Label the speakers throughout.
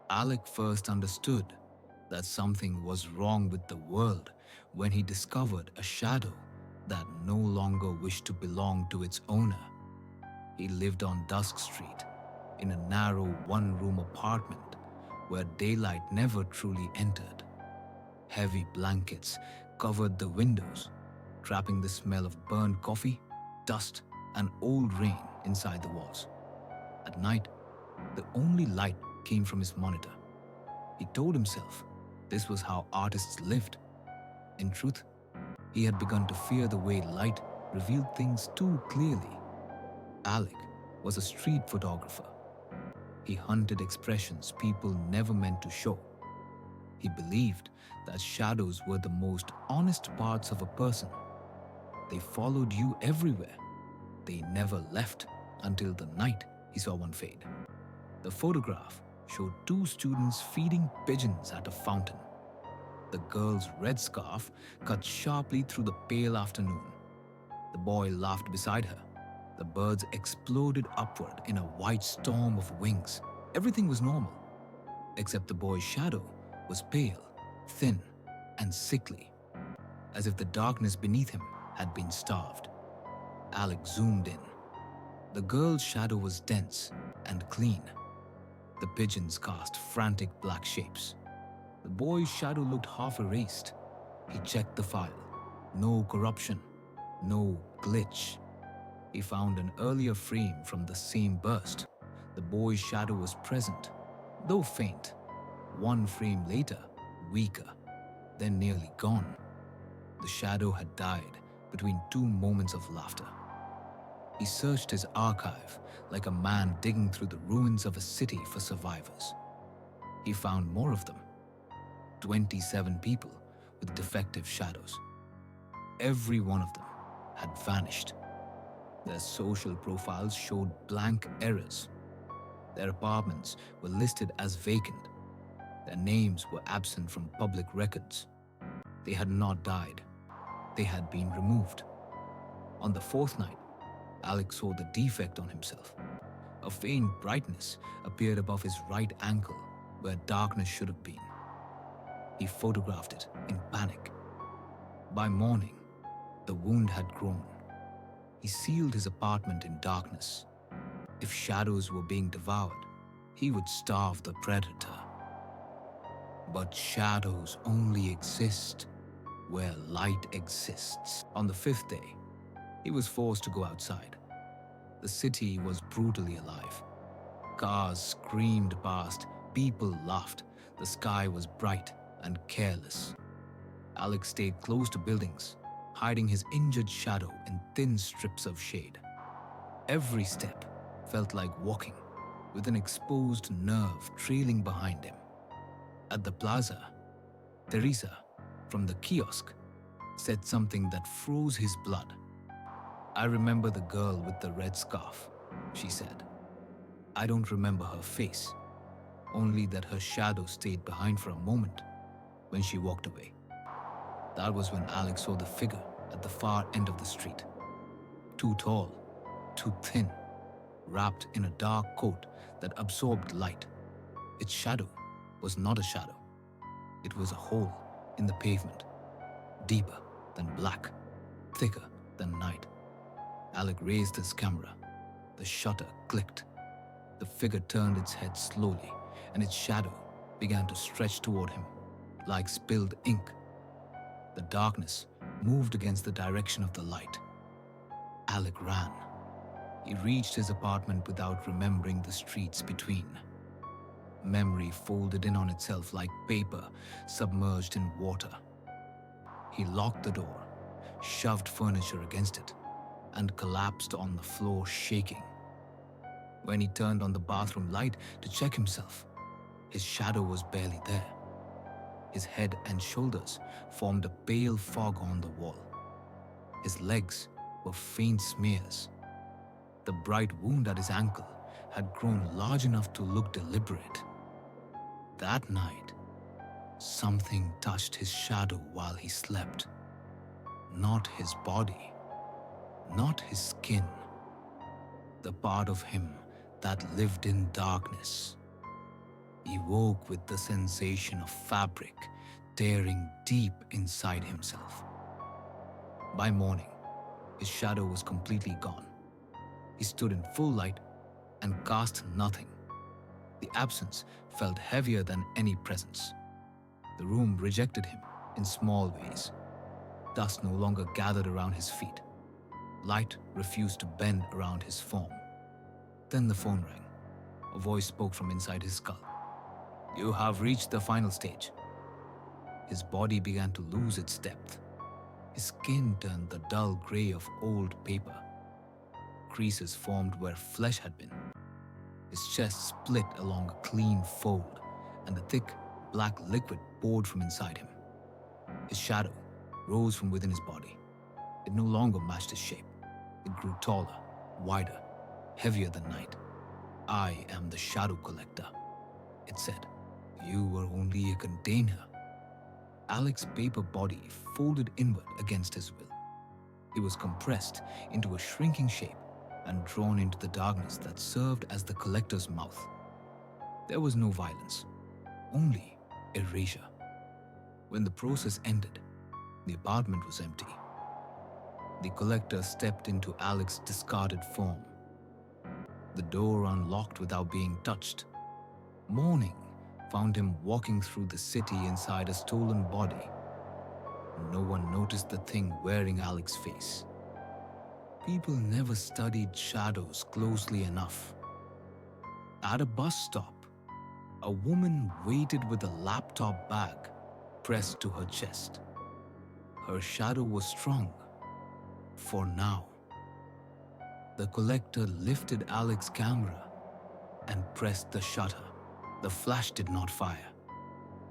Speaker 1: Alec first understood that something was wrong with the world when he discovered a shadow that no longer wished to belong to its owner. He lived on Dusk Street, in a narrow one-room apartment where daylight never truly entered. Heavy blankets covered the windows, trapping the smell of burned coffee, dust, and old rain inside the walls. At night, the only light came from his monitor. He told himself this was how artists lived. In truth, he had begun to fear the way light revealed things too clearly. Alec was a street photographer. He hunted expressions people never meant to show. He believed that shadows were the most honest parts of a person. They followed you everywhere. They never left until the night he saw one fade. The photograph showed two students feeding pigeons at a fountain. The girl's red scarf cut sharply through the pale afternoon. The boy laughed beside her. The birds exploded upward in a white storm of wings. Everything was normal, except the boy's shadow was pale, thin, and sickly, as if the darkness beneath him had been starved. Alec zoomed in. The girl's shadow was dense and clean. The pigeons cast frantic black shapes. The boy's shadow looked half erased. He checked the file. No corruption, no glitch. He found an earlier frame from the same burst. The boy's shadow was present, though faint. One frame later, weaker, then nearly gone. The shadow had died between two moments of laughter. He searched his archive like a man digging through the ruins of a city for survivors. He found more of them. 27 people with defective shadows. Every one of them had vanished. Their social profiles showed blank errors. Their apartments were listed as vacant. Their names were absent from public records. They had not died. They had been removed. On the fourth night, Alec saw the defect on himself. A faint brightness appeared above his right ankle where darkness should have been. He photographed it in panic. By morning, the wound had grown. He sealed his apartment in darkness. If shadows were being devoured, he would starve the predator. But shadows only exist where light exists. On the fifth day, he was forced to go outside. The city was brutally alive. Cars screamed past, people laughed, the sky was bright and careless. Alec stayed close to buildings, hiding his injured shadow in thin strips of shade. Every step felt like walking, with an exposed nerve trailing behind him. At the plaza, Teresa, from the kiosk, said something that froze his blood. "I remember the girl with the red scarf," she said. "I don't remember her face, only that her shadow stayed behind for a moment when she walked away." That was when Alec saw the figure at the far end of the street. Too tall, too thin, wrapped in a dark coat that absorbed light. Its shadow was not a shadow. It was a hole in the pavement, deeper than black, thicker than night. Alec raised his camera. The shutter clicked. The figure turned its head slowly, and its shadow began to stretch toward him, like spilled ink. The darkness moved against the direction of the light. Alec ran. He reached his apartment without remembering the streets between. Memory folded in on itself like paper submerged in water. He locked the door, shoved furniture against it, and collapsed on the floor shaking. When he turned on the bathroom light to check himself, his shadow was barely there. His head and shoulders formed a pale fog on the wall. His legs were faint smears. The bright wound at his ankle had grown large enough to look deliberate. That night, something touched his shadow while he slept. Not his body, not his skin, the part of him that lived in darkness. He woke with the sensation of fabric tearing deep inside himself. By morning, his shadow was completely gone. He stood in full light and cast nothing. The absence felt heavier than any presence. The room rejected him in small ways. Dust no longer gathered around his feet. Light refused to bend around his form. Then the phone rang. A voice spoke from inside his skull. "You have reached the final stage." His body began to lose its depth. His skin turned the dull gray of old paper. Creases formed where flesh had been. His chest split along a clean fold, and the thick, black liquid poured from inside him. His shadow rose from within his body. It no longer matched his shape. It grew taller, wider, heavier than night. "I am the shadow collector," it said. "You were only a container." Alex's paper body folded inward against his will. He was compressed into a shrinking shape and drawn into the darkness that served as the collector's mouth. There was no violence, only erasure. When the process ended, the apartment was empty. The collector stepped into Alex's discarded form. The door unlocked without being touched. Morning found him walking through the city inside a stolen body. No one noticed the thing wearing Alex's face. People never studied shadows closely enough. At a bus stop, a woman waited with a laptop bag pressed to her chest. Her shadow was strong, for now. The collector lifted Alex's camera and pressed the shutter. The flash did not fire.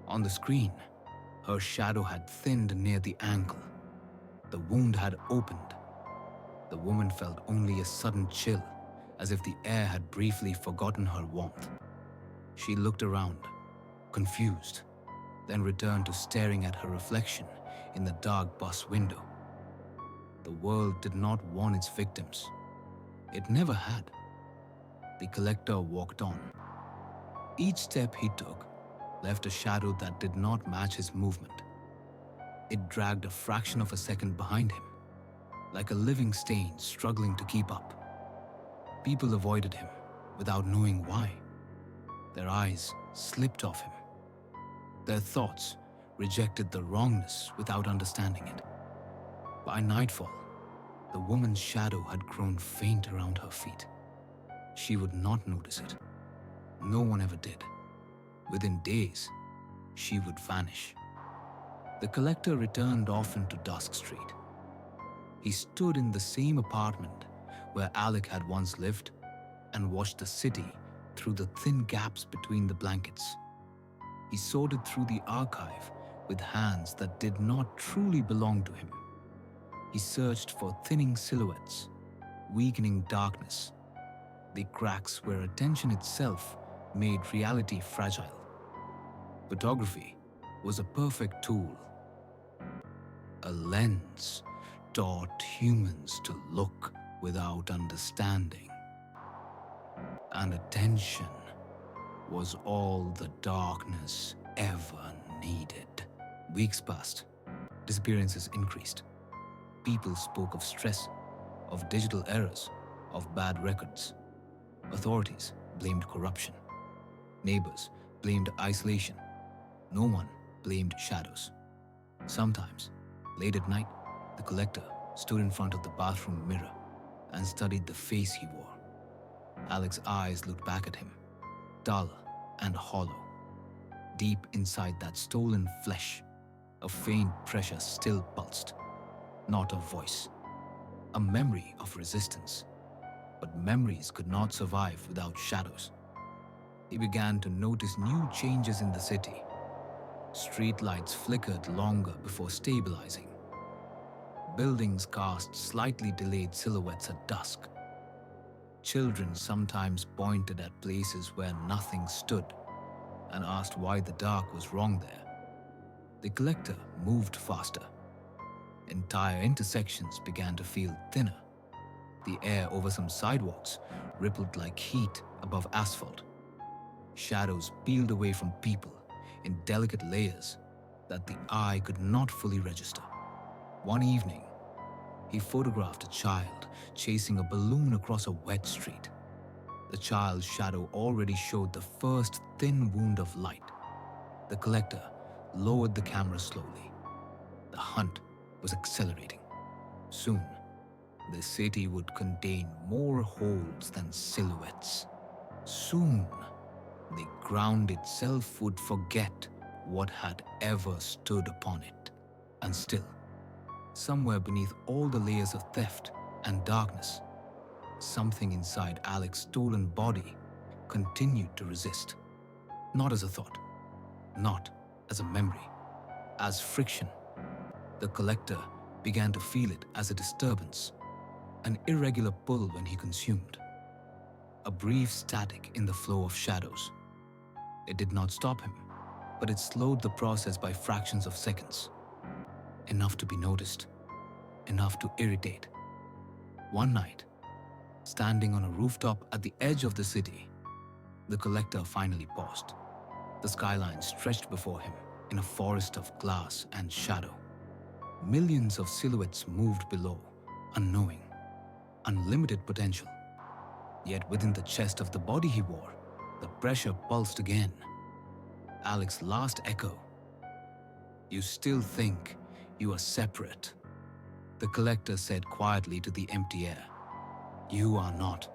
Speaker 1: On the screen, her shadow had thinned near the ankle. The wound had opened. The woman felt only a sudden chill, as if the air had briefly forgotten her warmth. She looked around, confused, then returned to staring at her reflection in the dark bus window. The world did not want its victims. It never had. The collector walked on. Each step he took left a shadow that did not match his movement. It dragged a fraction of a second behind him, like a living stain struggling to keep up. People avoided him without knowing why. Their eyes slipped off him. Their thoughts rejected the wrongness without understanding it. By nightfall, the woman's shadow had grown faint around her feet. She would not notice it. No one ever did. Within days, she would vanish. The collector returned often to Dusk Street. He stood in the same apartment where Alec had once lived and watched the city through the thin gaps between the blankets. He sorted through the archive with hands that did not truly belong to him. He searched for thinning silhouettes, weakening darkness, the cracks where attention itself made reality fragile. Photography was a perfect tool. A lens taught humans to look without understanding. And attention was all the darkness ever needed. Weeks passed. Disappearances increased. People spoke of stress, of digital errors, of bad records. Authorities blamed corruption. Neighbors blamed isolation. No one blamed shadows. Sometimes, late at night, the collector stood in front of the bathroom mirror and studied the face he wore. Alex's eyes looked back at him, dull and hollow. Deep inside that stolen flesh, a faint pressure still pulsed. Not a voice, a memory of resistance. But memories could not survive without shadows. He began to notice new changes in the city. Street lights flickered longer before stabilizing. Buildings cast slightly delayed silhouettes at dusk. Children sometimes pointed at places where nothing stood and asked why the dark was wrong there. The collector moved faster. Entire intersections began to feel thinner. The air over some sidewalks rippled like heat above asphalt. Shadows peeled away from people in delicate layers that the eye could not fully register. One evening, he photographed a child chasing a balloon across a wet street. The child's shadow already showed the first thin wound of light. The collector lowered the camera slowly. The hunt was accelerating. Soon, the city would contain more holes than silhouettes. Soon, the ground itself would forget what had ever stood upon it. And still, somewhere beneath all the layers of theft and darkness, something inside Alex's stolen body continued to resist. Not as a thought, not as a memory, as friction. The collector began to feel it as a disturbance, an irregular pull when he consumed, a brief static in the flow of shadows. It did not stop him, but it slowed the process by fractions of seconds. Enough to be noticed, enough to irritate. One night, standing on a rooftop at the edge of the city, the collector finally paused. The skyline stretched before him in a forest of glass and shadow. Millions of silhouettes moved below, unknowing, unlimited potential. Yet within the chest of the body he wore, the pressure pulsed again. Alex's last echo. "You still think you are separate," the collector said quietly to the empty air. "You are not."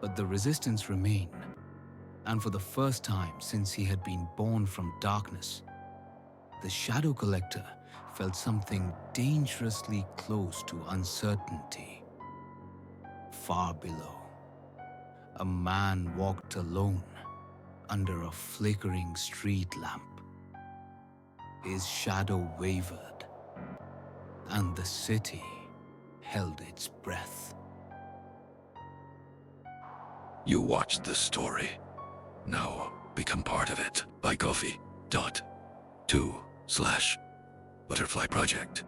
Speaker 1: But the resistance remained, and for the first time since he had been born from darkness, the shadow collector felt something dangerously close to uncertainty. Far below, a man walked alone under a flickering street lamp. His shadow wavered, and the city held its breath.
Speaker 2: You watched this story. Now become part of it. buycoffee.to/butterflyproject.